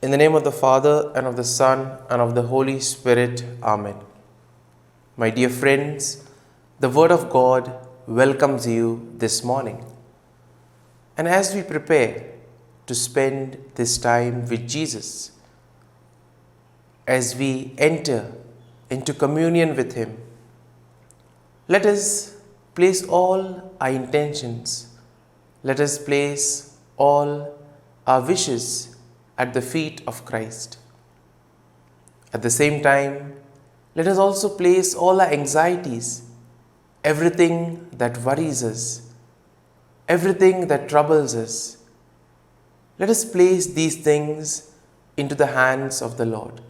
In the name of the Father, and of the Son, and of the Holy Spirit. Amen. My dear friends, the Word of God welcomes you this morning. And as we prepare to spend this time with Jesus, as we enter into communion with Him, let us place all our intentions, let us place all our wishes at the feet of Christ. At the same time, let us also place all our anxieties, everything that worries us, everything that troubles us. Let us place these things into the hands of the Lord,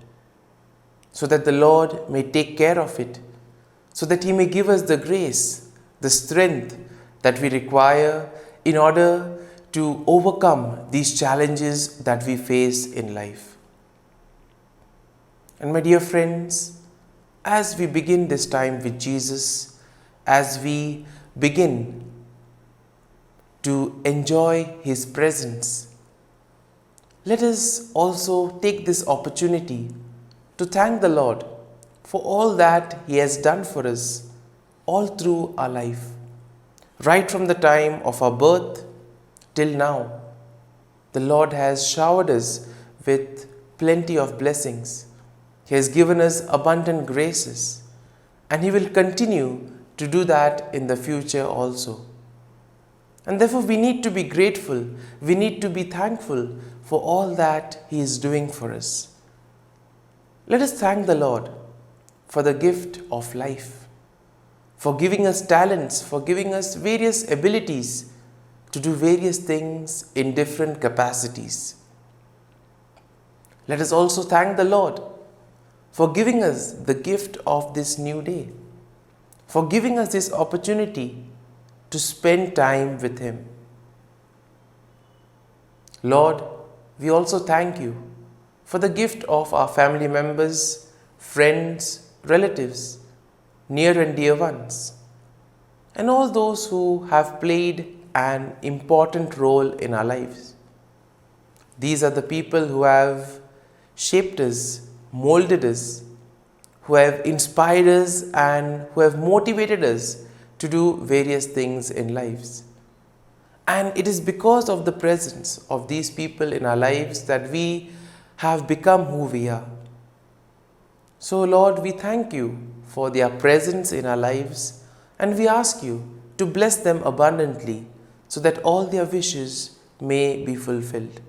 so that the Lord may take care of it, so that He may give us the grace, the strength that we require in order to overcome these challenges that we face in life. And my dear friends, as we begin this time with Jesus, as we begin to enjoy His presence, let us also take this opportunity to thank the Lord for all that He has done for us all through our life, right from the time of our birth till now. The Lord has showered us with plenty of blessings. He has given us abundant graces, and He will continue to do that in the future also. And therefore we need to be grateful, we need to be thankful for all that He is doing for us. Let us thank the Lord for the gift of life, for giving us talents, for giving us various abilities to do various things in different capacities. Let us also thank the Lord for giving us the gift of this new day, for giving us this opportunity to spend time with Him. Lord, we also thank You for the gift of our family members, friends, relatives, near and dear ones, and all those who have played an important role in our lives. These are the people who have shaped us, molded us, who have inspired us, and who have motivated us to do various things in lives. And it is because of the presence of these people in our lives that we have become who we are. So Lord, we thank You for their presence in our lives, and we ask You to bless them abundantly so that all their wishes may be fulfilled.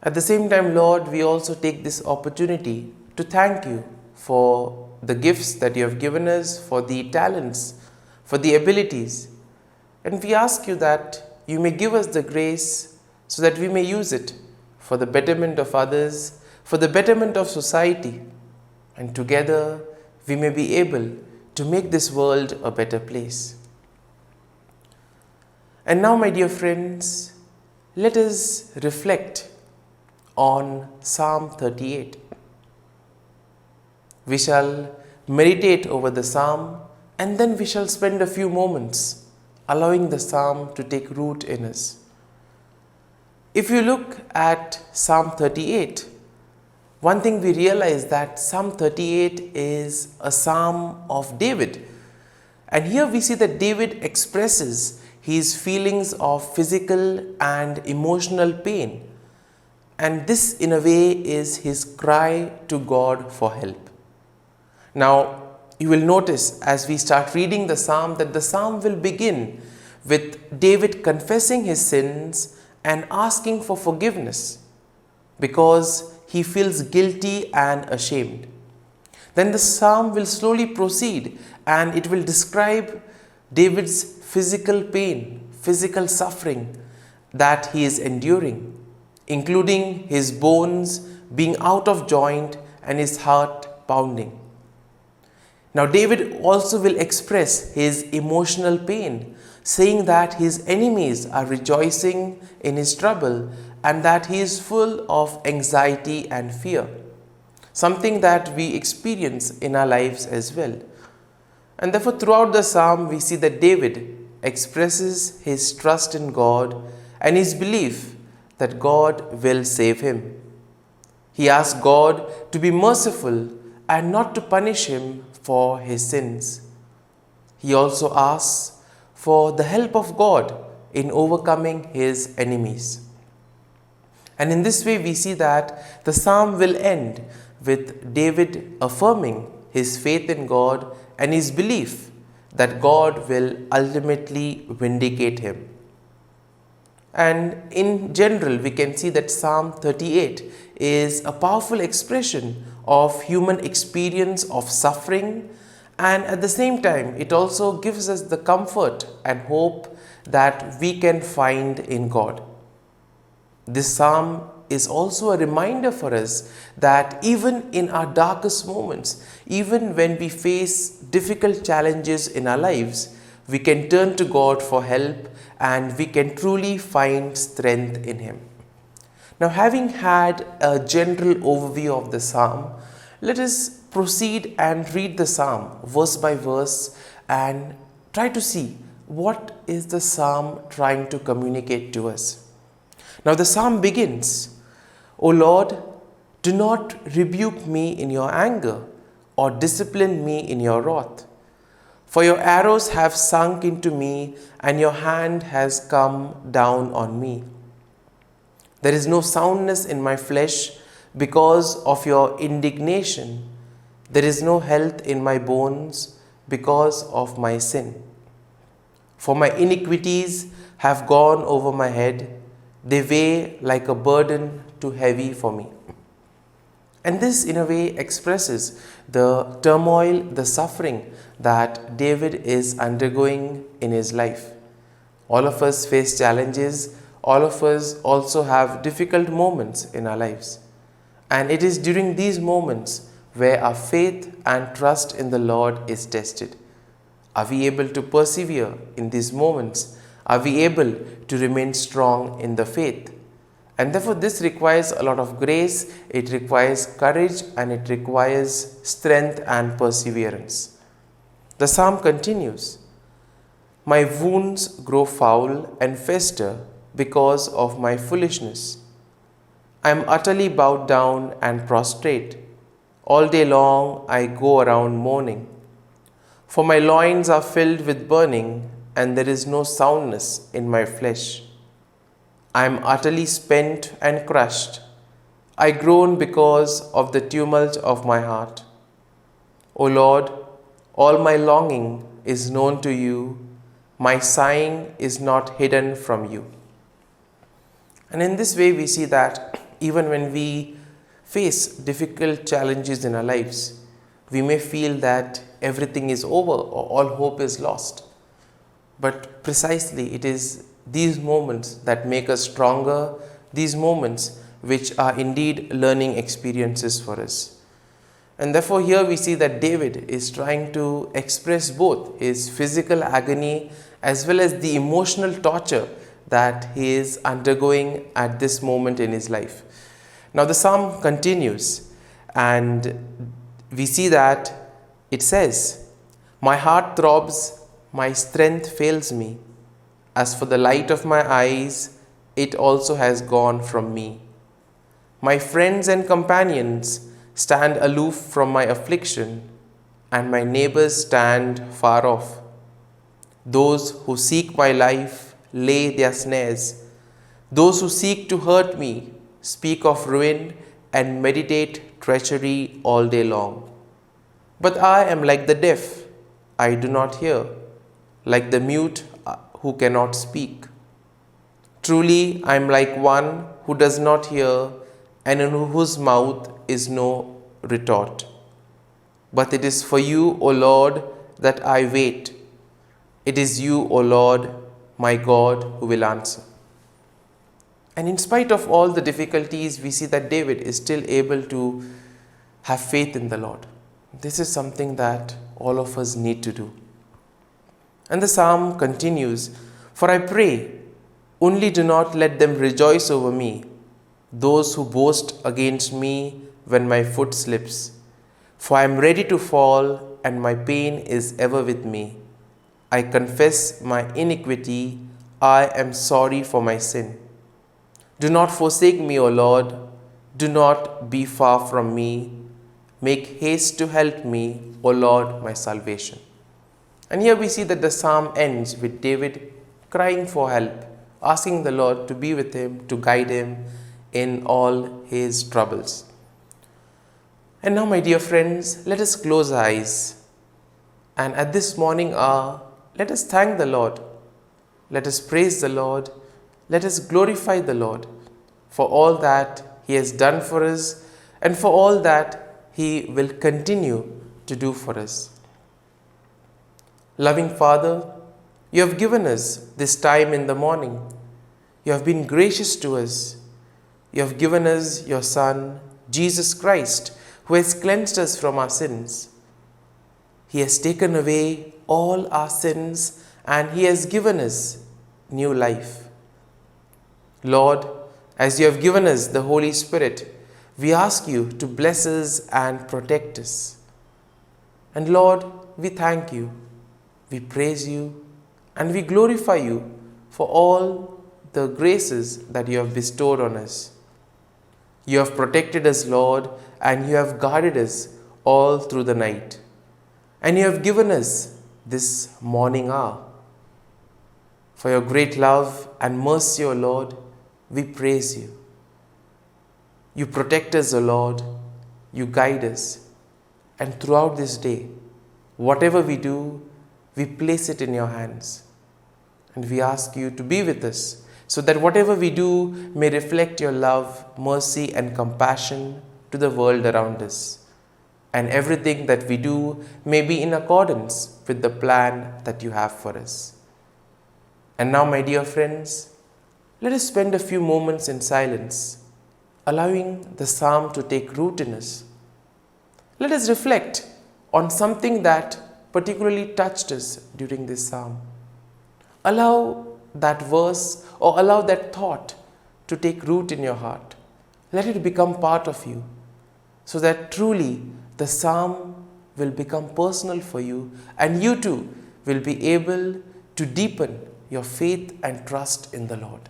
At the same time, Lord, we also take this opportunity to thank You for the gifts that You have given us, for the talents, for the abilities. And we ask You that You may give us the grace so that we may use it for the betterment of others, for the betterment of society, and together we may be able to make this world a better place. And now, my dear friends, let us reflect on Psalm 38. We shall meditate over the psalm, and then we shall spend a few moments allowing the psalm to take root in us. If you look at Psalm 38, one thing we realize that Psalm 38 is a psalm of David. And here we see that David expresses his feelings of physical and emotional pain. And this, in a way, is his cry to God for help. Now, you will notice as we start reading the psalm that the psalm will begin with David confessing his sins and asking for forgiveness because he feels guilty and ashamed. Then the psalm will slowly proceed and it will describe David's physical pain, physical suffering that he is enduring, including his bones being out of joint and his heart pounding. Now, David also will express his emotional pain, saying that his enemies are rejoicing in his trouble and that he is full of anxiety and fear, something that we experience in our lives as well. And therefore, throughout the psalm, we see that David expresses his trust in God and his belief that God will save him. He asks God to be merciful and not to punish him for his sins. He also asks for the help of God in overcoming his enemies. And in this way, we see that the psalm will end with David affirming his faith in God and his belief that God will ultimately vindicate him. And in general, we can see that Psalm 38 is a powerful expression of human experience of suffering, and at the same time, it also gives us the comfort and hope that we can find in God. This psalm is also a reminder for us that even in our darkest moments, even when we face difficult challenges in our lives, we can turn to God for help and we can truly find strength in Him. Now, having had a general overview of the psalm, let us proceed and read the psalm verse by verse and try to see what is the psalm trying to communicate to us. Now, the psalm begins, "O Lord, do not rebuke me in your anger or discipline me in your wrath. For your arrows have sunk into me and your hand has come down on me. There is no soundness in my flesh because of your indignation. There is no health in my bones because of my sin. For my iniquities have gone over my head. They weigh like a burden too heavy for me." And this in a way expresses the turmoil, the suffering that David is undergoing in his life. All of us face challenges. All of us also have difficult moments in our lives. And it is during these moments where our faith and trust in the Lord is tested. Are we able to persevere in these moments? Are we able to remain strong in the faith? And therefore, this requires a lot of grace, it requires courage, and it requires strength and perseverance. The psalm continues, "My wounds grow foul and fester because of my foolishness. I am utterly bowed down and prostrate. All day long I go around mourning. For my loins are filled with burning, and there is no soundness in my flesh. I am utterly spent and crushed. I groan because of the tumult of my heart. O Lord, all my longing is known to you. My sighing is not hidden from you." And in this way, we see that even when we face difficult challenges in our lives, we may feel that everything is over or all hope is lost. But precisely it is these moments that make us stronger, these moments which are indeed learning experiences for us. And therefore here we see that David is trying to express both his physical agony as well as the emotional torture that he is undergoing at this moment in his life. Now the psalm continues and we see that it says, "My heart throbs, my strength fails me. As for the light of my eyes, it also has gone from me. My friends and companions stand aloof from my affliction, and my neighbors stand far off. Those who seek my life lay their snares. Those who seek to hurt me speak of ruin and meditate treachery all day long. But I am like the deaf, I do not hear, like the mute who cannot speak. Truly, I am like one who does not hear and in whose mouth is no retort. But it is for you, O Lord, that I wait. It is you, O Lord, my God, who will answer." And in spite of all the difficulties, we see that David is still able to have faith in the Lord. This is something that all of us need to do. And the psalm continues, "For I pray, only do not let them rejoice over me, those who boast against me when my foot slips. For I am ready to fall, and my pain is ever with me. I confess my iniquity, I am sorry for my sin. Do not forsake me, O Lord. Do not be far from me. Make haste to help me, O Lord, my salvation. And here we see that the psalm ends with David crying for help, asking the Lord to be with him, to guide him in all his troubles. And now, my dear friends, let us close our eyes. And at this morning hour, let us thank the Lord. Let us praise the Lord. Let us glorify the Lord for all that He has done for us and for all that He will continue to do for us. Loving Father, You have given us this time in the morning. You have been gracious to us. You have given us Your Son, Jesus Christ, who has cleansed us from our sins. He has taken away all our sins and He has given us new life. Lord, as You have given us the Holy Spirit, we ask You to bless us and protect us. And Lord, we thank You, we praise You, and we glorify You for all the graces that You have bestowed on us. You have protected us, Lord, and You have guarded us all through the night. And You have given us this morning hour. For Your great love and mercy, O Lord, we praise You. You protect us, O Lord. You guide us. And throughout this day, whatever we do, we place it in Your hands. And we ask You to be with us, so that whatever we do may reflect Your love, mercy, and compassion to the world around us. And everything that we do may be in accordance with the plan that You have for us. And now, my dear friends, let us spend a few moments in silence, allowing the psalm to take root in us. Let us reflect on something that particularly touched us during this psalm. Allow that verse or allow that thought to take root in your heart. Let it become part of you, so that truly the psalm will become personal for you, and you too will be able to deepen your faith and trust in the Lord.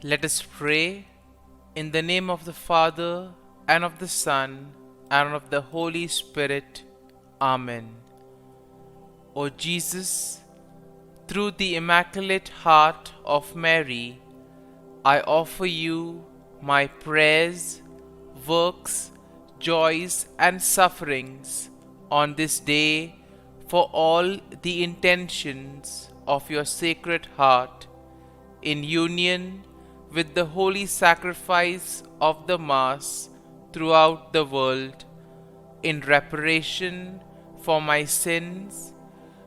Let us pray in the name of the Father, and of the Son, and of the Holy Spirit. Amen. O Jesus, through the Immaculate Heart of Mary, I offer You my prayers, works, joys, and sufferings on this day for all the intentions of Your Sacred Heart, in union with the holy sacrifice of the Mass throughout the world, in reparation for my sins,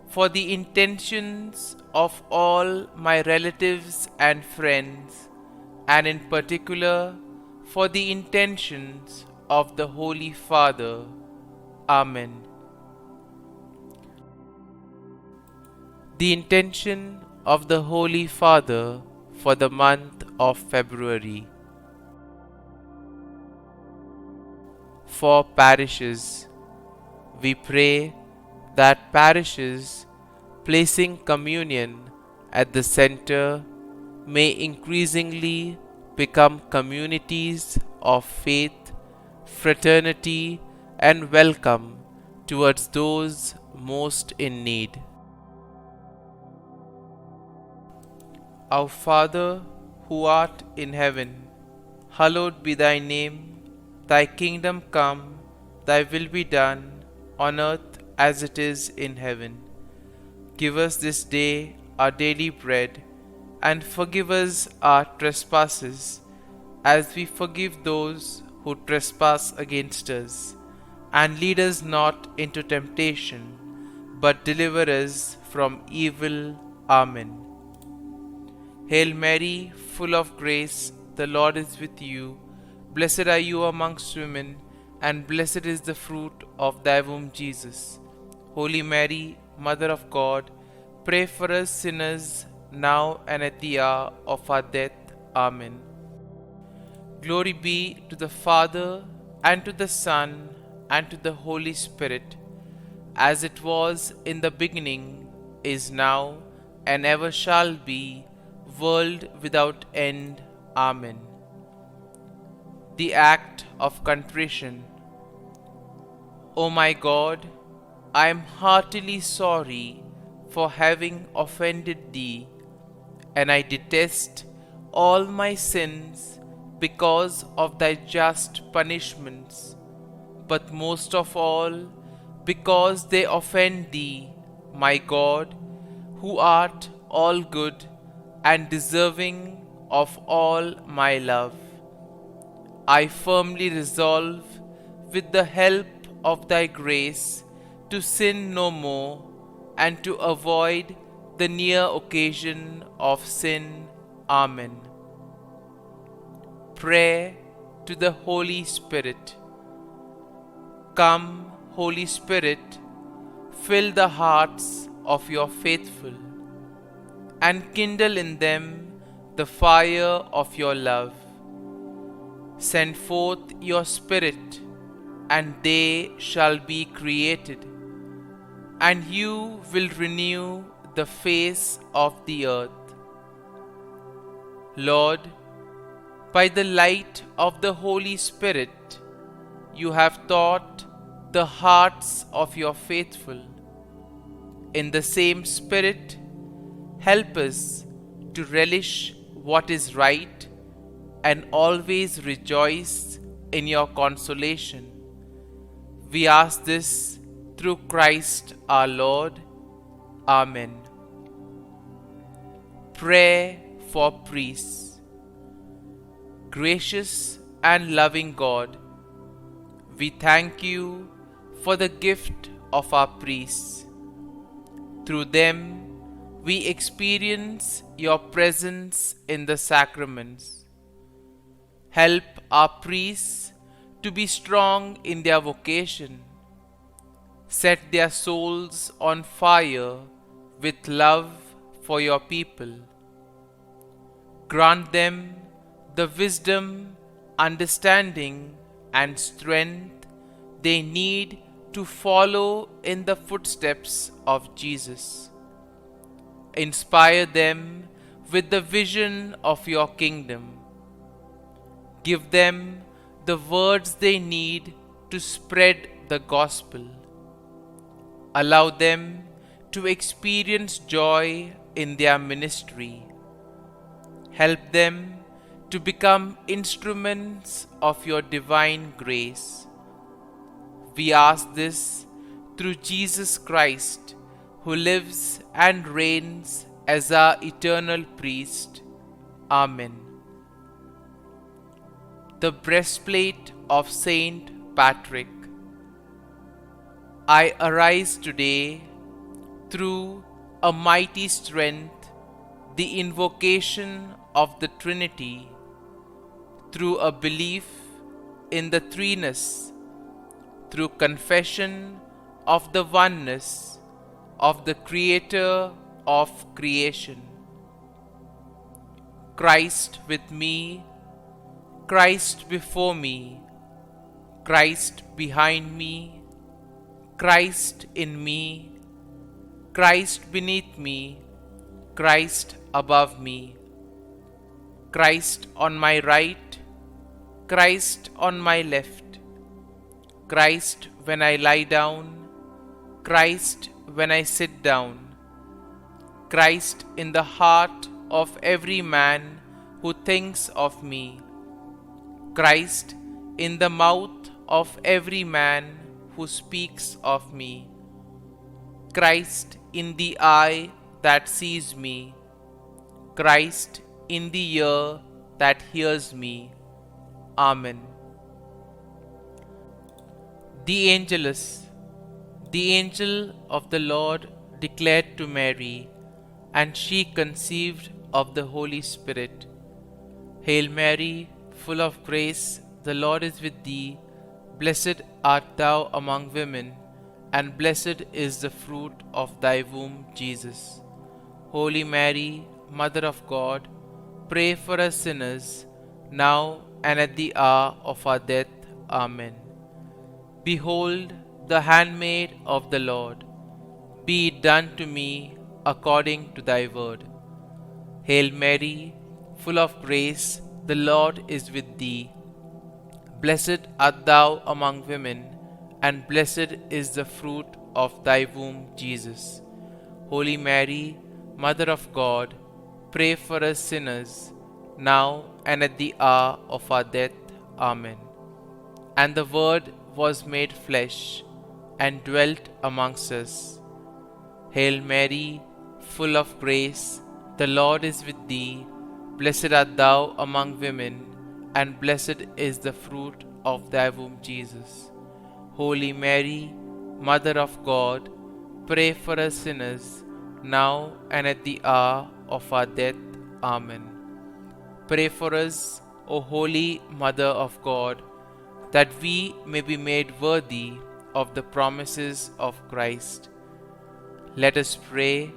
for the intentions of all my relatives and friends, and in particular for the intentions of the Holy Father. Amen. The intention of the Holy Father for the month of February. For parishes, we pray that parishes placing communion at the center may increasingly become communities of faith, fraternity, and welcome towards those most in need. Our Father, who art in heaven, hallowed be thy name. Thy kingdom come, thy will be done, on earth as it is in heaven. Give us this day our daily bread, and forgive us our trespasses, as we forgive those who trespass against us. And lead us not into temptation, but deliver us from evil. Amen. Hail Mary, full of grace, the Lord is with you. Blessed are you amongst women, and blessed is the fruit of thy womb, Jesus. Holy Mary, Mother of God, pray for us sinners, now and at the hour of our death. Amen. Glory be to the Father, and to the Son, and to the Holy Spirit, as it was in the beginning, is now, and ever shall be, world without end. Amen. The act of contrition. O my God, I am heartily sorry for having offended thee, and I detest all my sins because of thy just punishments, but most of all because they offend thee, my God, who art all good and deserving of all my love. I firmly resolve, with the help of thy grace, to sin no more, and to avoid the near occasion of sin. Amen. Prayer to the Holy Spirit. Come, Holy Spirit, fill the hearts of your faithful, and kindle in them the fire of your love. Send forth your Spirit, and they shall be created, and you will renew the face of the earth. Lord, by the light of the Holy Spirit, you have taught the hearts of your faithful. In the same Spirit, help us to relish what is right and always rejoice in your consolation. We ask this through Christ our Lord. Amen. Prayer for priests. Gracious and loving God, we thank you for the gift of our priests. Through them, we experience your presence in the sacraments. Help our priests to be strong in their vocation. Set their souls on fire with love for your people. Grant them the wisdom, understanding, and strength they need to follow in the footsteps of Jesus. Inspire them with the vision of your kingdom. Give them the words they need to spread the gospel. Allow them to experience joy in their ministry. Help them to become instruments of your divine grace. We ask this through Jesus Christ, who lives and reigns as our eternal priest. Amen. The breastplate of Saint Patrick. I arise today through a mighty strength, the invocation of the Trinity, through a belief in the threeness, through confession of the oneness of the Creator of creation. Christ with me, Christ before me, Christ behind me, Christ in me, Christ beneath me, Christ above me, Christ on my right, Christ on my left, Christ when I lie down, Christ when I sit down, Christ in the heart of every man who thinks of me, Christ in the mouth of every man who speaks of me, Christ in the eye that sees me, Christ in the ear that hears me. Amen. The Angelus. The angel of the Lord declared to Mary, and she conceived of the Holy Spirit. Hail Mary, full of grace, the Lord is with thee. Blessed art thou among women, and blessed is the fruit of thy womb, Jesus. Holy Mary, Mother of God, pray for us sinners, now and at the hour of our death. Amen. Behold, the handmaid of the Lord. Be it done to me according to thy word. Hail Mary, full of grace, the Lord is with thee. Blessed art thou among women, and blessed is the fruit of thy womb, Jesus. Holy Mary, Mother of God, pray for us sinners, now and at the hour of our death. Amen. And the Word was made flesh, and dwelt amongst us. Hail Mary, full of grace, the Lord is with thee. Blessed art thou among women, and blessed is the fruit of thy womb, Jesus. Holy Mary, Mother of God, pray for us sinners, now and at the hour of our death. Amen. Pray for us, O Holy Mother of God, that we may be made worthy of the promises of Christ. Let us pray.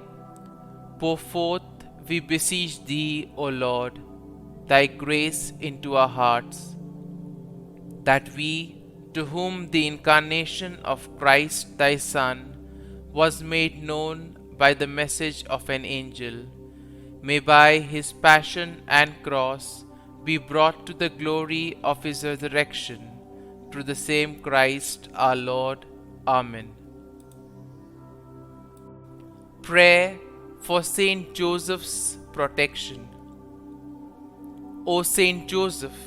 Pour forth, we beseech thee, O Lord, thy grace into our hearts, that we, to whom the incarnation of Christ thy Son was made known by the message of an angel, may by his passion and cross be brought to the glory of his resurrection, through the same Christ our Lord. Amen. Prayer for Saint Joseph's protection. O Saint Joseph,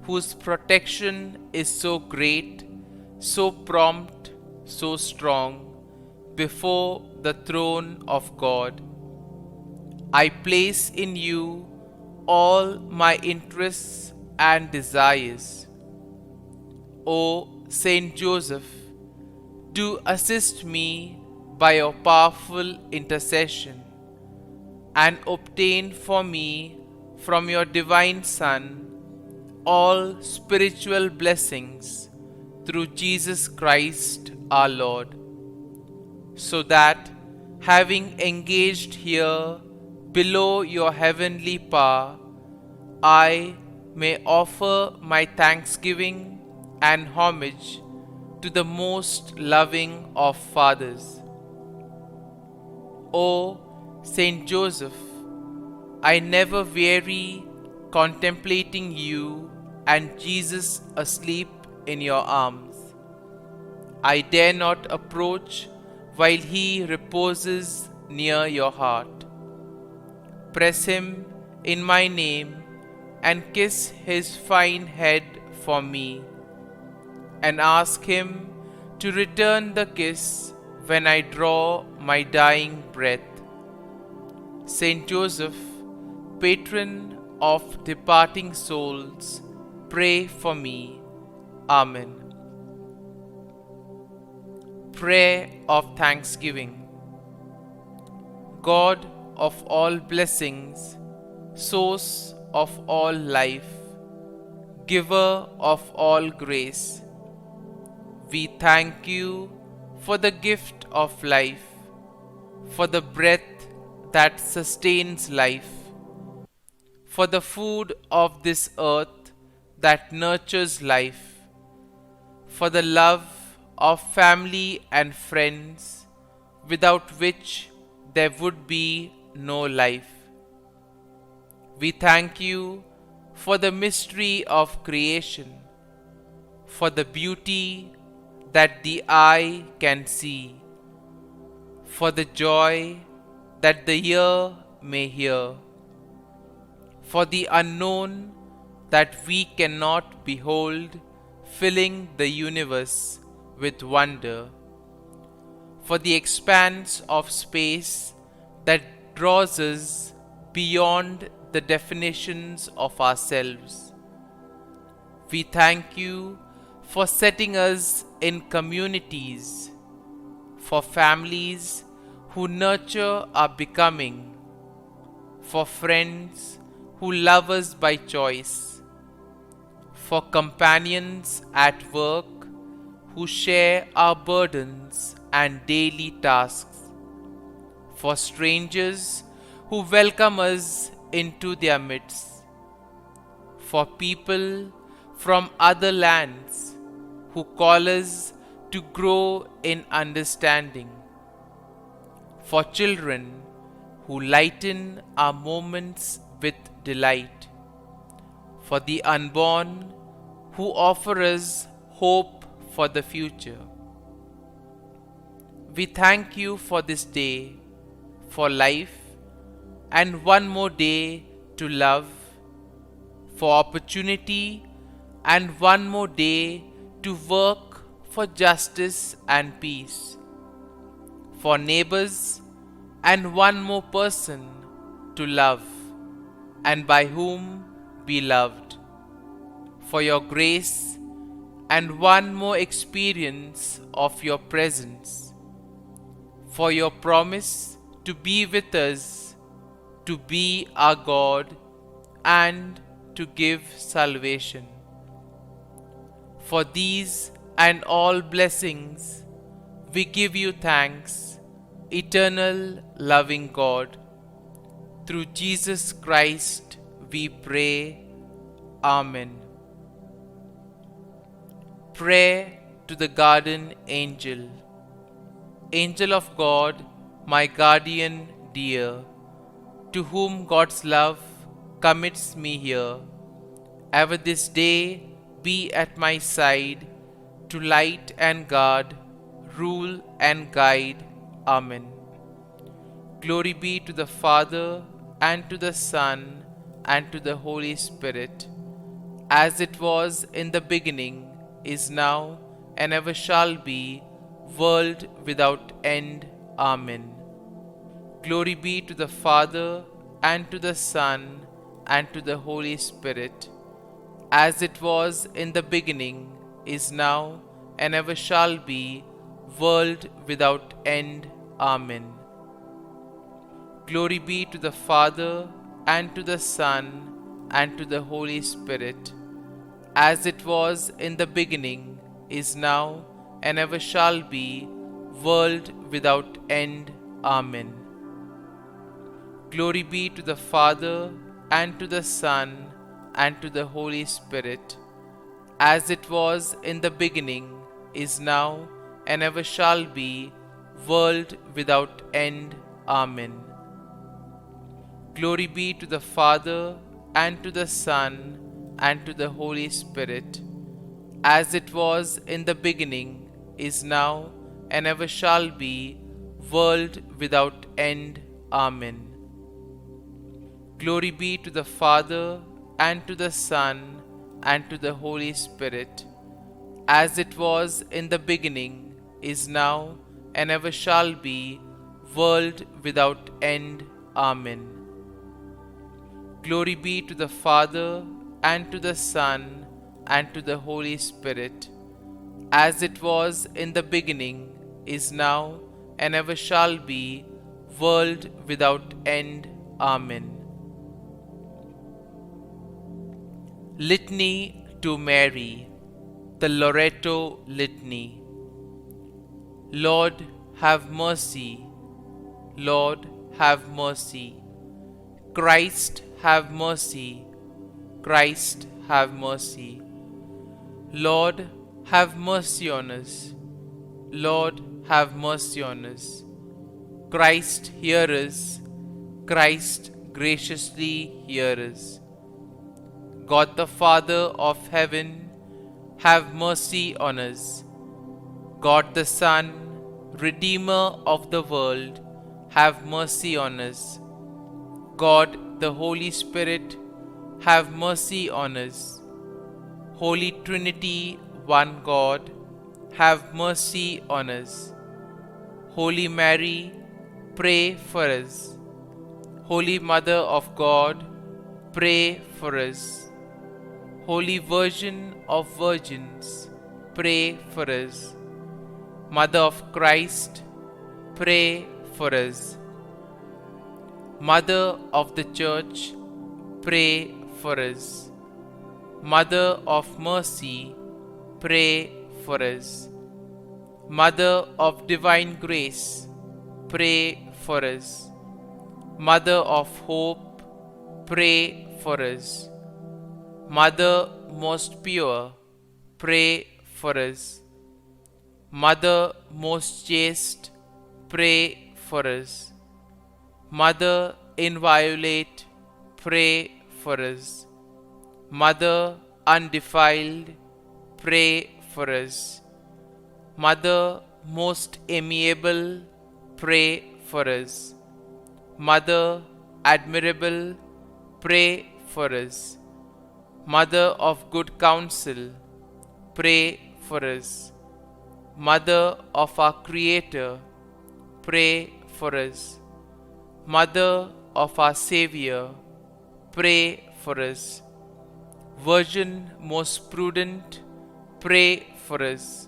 whose protection is so great, so prompt, so strong, before the throne of God, I place in you all my interests and desires. O Saint Joseph, do assist me by your powerful intercession, and obtain for me from your divine Son all spiritual blessings through Jesus Christ our Lord, so that, having engaged here below your heavenly power, I may offer my thanksgiving and homage to the most loving of fathers. O Saint Joseph, I never weary contemplating you and Jesus asleep in your arms. I dare not approach while he reposes near your heart. Press him in my name and kiss his fine head for me, and ask him to return the kiss when I draw my dying breath. Saint Joseph, patron of departing souls, pray for me. Amen. Prayer of Thanksgiving. God of all blessings, source of all life, giver of all grace, we thank you for the gift of life, for the breath that sustains life, for the food of this earth that nurtures life, for the love of family and friends, without which there would be no life. We thank you for the mystery of creation, for the beauty that the eye can see, for the joy that the ear may hear, for the unknown that we cannot behold, filling the universe with wonder, for the expanse of space that draws us beyond the definitions of ourselves. We thank you for setting us in communities, for families who nurture our becoming, for friends who love us by choice, for companions at work who share our burdens and daily tasks, for strangers who welcome us into their midst, for people from other lands who call us to grow in understanding, for children who lighten our moments with delight, for the unborn who offer us hope for the future. We thank you for this day, for life, and one more day to love, for opportunity, and one more day to work for justice and peace, for neighbors, and one more person to love, and by whom be loved, for your grace, and one more experience of your presence, for your promise to be with us, to be our God, and to give salvation. For these and all blessings, we give you thanks, eternal loving God. Through Jesus Christ we pray. Amen. Prayer to the Garden Angel. Angel of God, my guardian dear, to whom God's love commits me here, ever this day be at my side, to light and guard, rule and guide. Amen. Glory be to the Father, and to the Son, and to the Holy Spirit, as it was in the beginning, is now, and ever shall be, world without end. Amen. Glory be to the Father, and to the Son, and to the Holy Spirit, as it was in the beginning, is now, and ever shall be, world without end. Amen. Glory be to the Father, and to the Son, and to the Holy Spirit, as it was in the beginning, is now, and ever shall be, world without end. Amen. Glory be to the Father, and to the Son, and to the Holy Spirit, as it was in the beginning, is now, and ever shall be, world without end. Amen. Glory be to the Father, and to the Son, and to the Holy Spirit, as it was in the beginning, is now, and ever shall be, world without end. Amen. Glory be to the Father, and to the Son, and to the Holy Spirit, as it was in the beginning, is now, and ever shall be, world without end. Amen. Glory be to the Father, and to the Son, and to the Holy Spirit, as it was in the beginning, is now, and ever shall be, world without end. Amen. Litany to Mary, the Loreto Litany. Lord, have mercy. Lord, have mercy. Christ, have mercy. Christ, have mercy. Lord, have mercy on us. Lord, have mercy on us. Christ, hear us. Christ, graciously hear us. God the Father of heaven, have mercy on us. God the Son, Redeemer of the world, have mercy on us. God the Holy Spirit, have mercy on us. Holy Trinity, one God, have mercy on us. Holy Mary, pray for us. Holy Mother of God, pray for us. Holy Virgin of Virgins, pray for us. Mother of Christ, pray for us. Mother of the Church, pray for us. Mother of Mercy, pray for us. Mother of Divine Grace, pray for us. Mother of Hope, pray for us. Mother most pure, pray for us. Mother most chaste, pray for us. Mother inviolate, pray for us. Mother undefiled, pray for us. Mother most amiable, pray for us. Mother admirable, pray for us. Mother of good counsel, pray for us. Mother of our Creator, pray for us. Mother of our Savior, pray for us. Virgin most prudent, pray for us.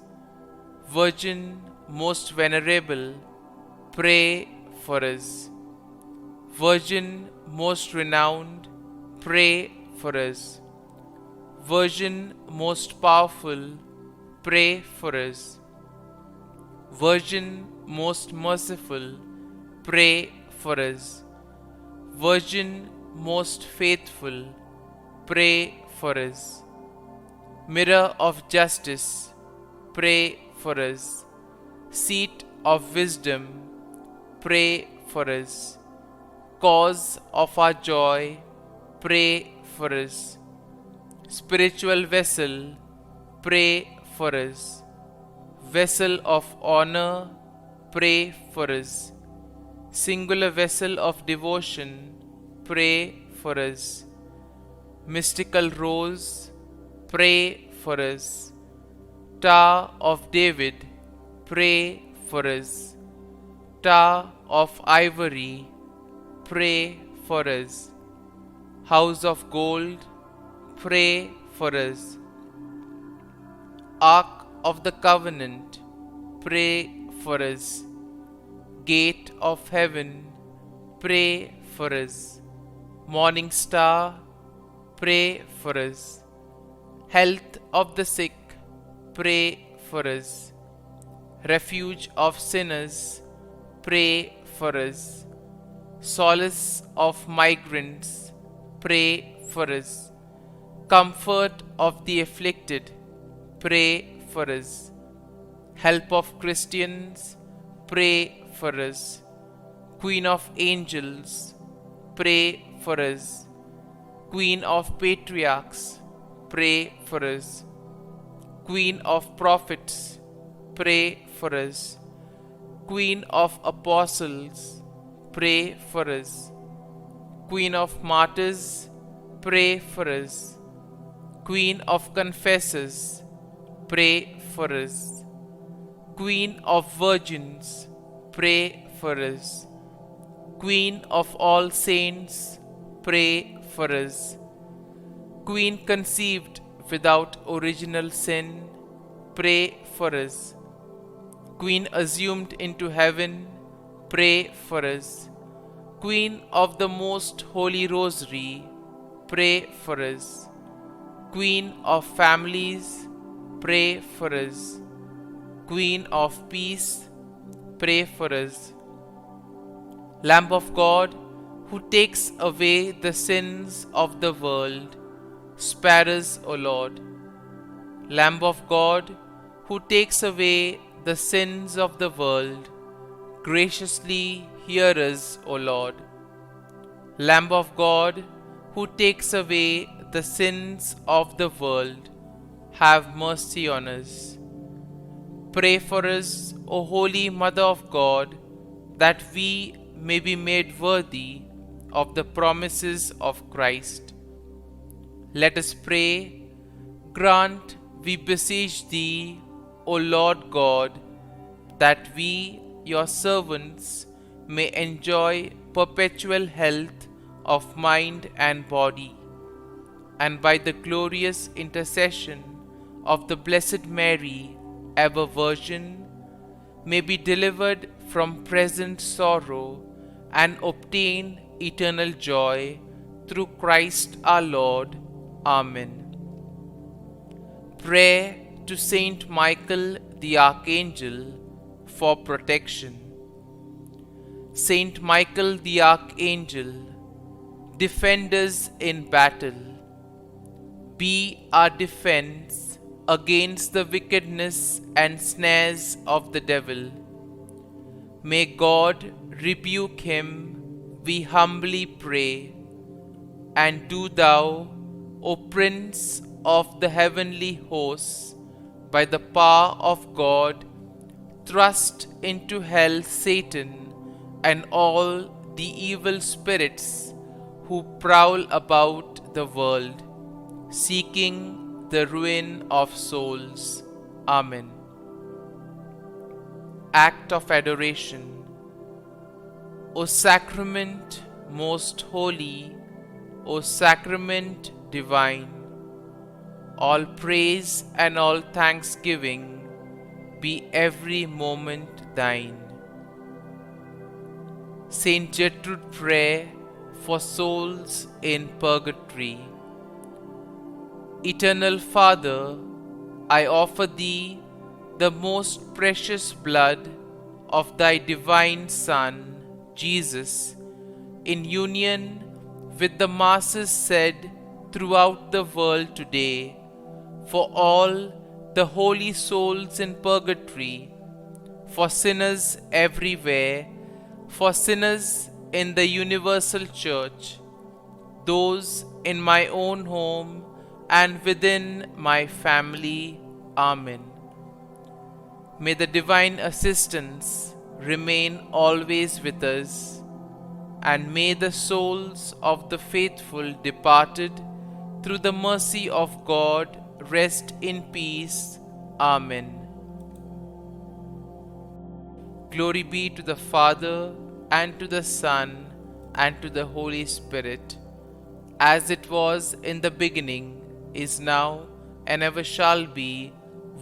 Virgin most venerable, pray for us. Virgin most renowned, pray for us. Virgin most powerful, pray for us. Virgin most merciful, pray for us. Virgin most faithful, pray for us. Mirror of justice, pray for us. Seat of wisdom, pray for us. Cause of our joy, pray for us. Spiritual vessel, pray for us. Vessel of honor, pray for us. Singular vessel of devotion, pray for us. Mystical rose, pray for us. Tower of David, pray for us. Tower of ivory, pray for us. House of gold, pray for us. Ark of the Covenant, pray for us. Gate of heaven, pray for us. Morning star, pray for us. Health of the sick, pray for us. Refuge of sinners, pray for us. Solace of migrants, pray for us. Comfort of the afflicted, pray for us. Help of Christians, pray for us. Queen of angels, pray for us. Queen of patriarchs, pray for us. Queen of prophets, pray for us. Queen of apostles, pray for us. Queen of martyrs, pray for us. Queen of confessors, pray for us. Queen of virgins, pray for us. Queen of all saints, pray for us. Queen conceived without original sin, pray for us. Queen assumed into heaven, pray for us. Queen of the most holy rosary, pray for us. Queen of families, pray for us. Queen of peace, pray for us. Lamb of God, who takes away the sins of the world, spare us, O Lord. Lamb of God, who takes away the sins of the world, graciously hear us, O Lord. Lamb of God, who takes away the sins of the world, have mercy on us. Pray for us, O Holy Mother of God, that we may be made worthy of the promises of Christ. Let us pray. Grant, we beseech thee, O Lord God, that we, your servants, may enjoy perpetual health of mind and body, and by the glorious intercession of the Blessed Mary, ever Virgin, may be delivered from present sorrow and obtain eternal joy through Christ our Lord. Amen. Prayer to Saint Michael the Archangel for protection. Saint Michael the Archangel, defend us in battle. Be our defense against the wickedness and snares of the devil. May God rebuke him, we humbly pray. And do thou, O Prince of the heavenly hosts, by the power of God, thrust into hell Satan and all the evil spirits who prowl about the world, seeking the ruin of souls. Amen. Act of Adoration. O Sacrament most holy, O Sacrament divine, all praise and all thanksgiving be every moment thine. Saint Gertrude Prayer for souls in purgatory. Eternal Father, I offer thee the most precious blood of thy divine Son, Jesus, in union with the masses said throughout the world today, for all the holy souls in purgatory, for sinners everywhere, for sinners in the universal church, those in my own home and within my family. Amen. May the divine assistance remain always with us, and may the souls of the faithful departed through the mercy of God rest in peace. Amen. Glory be to the Father, and to the Son, and to the Holy Spirit, as it was in the beginning, is now, and ever shall be,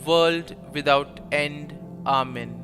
world without end. Amen.